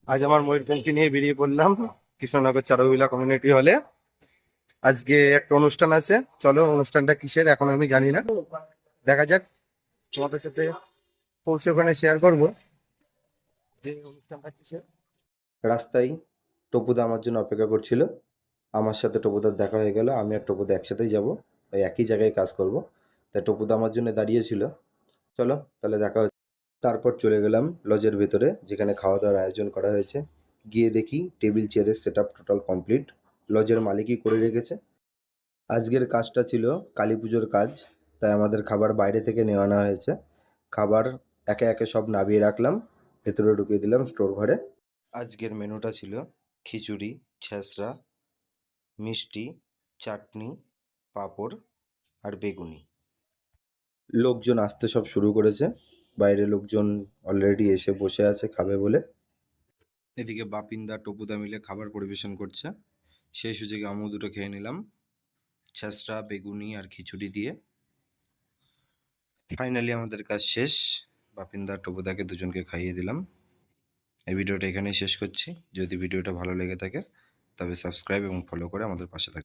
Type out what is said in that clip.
আজ আমার ময়ূরপঙ্খী নিয়ে বেরিয়ে পড়লাম কৃষ্ণনগর চারুবিলা কমিউনিটি হলে। আজকে একটা অনুষ্ঠান আছে, চলো অনুষ্ঠানটা কিসের এখন আমি জানি না, দেখা যাক। তোমাদের সাথে পৌঁছে ওখানে শেয়ার করবো যে অনুষ্ঠানটা কিসের। রাস্তায় টপুদা আমার জন্য অপেক্ষা করছিল। আমার সাথে টপুদার দেখা হয়ে গেল, আমি আর টপুদা একসাথেই যাব, ওই একই জায়গায় কাজ করব। তাই টপুদা আমার জন্য দাঁড়িয়েছিল। চলো তাহলে দেখা হচ্ছে। তারপর চলে গেলাম লজের ভেতরে, যেখানে খাওয়া দাওয়ার আয়োজন করা হয়েছে। গিয়ে দেখি টেবিল চেয়ারের সেট আপ টোটাল কমপ্লিট, লজের মালিকই করে রেখেছে। আজকের কাজটা ছিল কালী পুজোর কাজ, তাই আমাদের খাবার বাইরে থেকে নিয়ে আনা হয়েছে। খাবার একে একে সব নামিয়ে রাখলাম, ভেতরে ঢুকিয়ে দিলাম স্টোর ঘরে। আজকের মেনুটা ছিল খিচুড়ি, ছেঁচড়া, মিষ্টি, চাটনি, পাঁপড় আর বেগুনি। লোকজন আসতে সব শুরু করেছে, বাইরে লোকজন অলরেডি এসে বসে আছে খাবে বলে। এদিকে বাপিনদা টপুদা মিলে খাবার পরিবেশন করছে, সেই সুযোগে আমিও দুটো খেয়ে নিলাম, ছেঁচড়া, বেগুনি আর খিচুড়ি দিয়ে। ফাইনালি আমাদের কাজ শেষ, বাপিনদা টপুদাকে দুজনকে খাইয়ে দিলাম। এই ভিডিওটা এখানেই শেষ করছি। যদি ভিডিওটা ভালো লেগে থাকে তবে সাবস্ক্রাইব এবং ফলো করে আমাদের পাশে থাকবেন।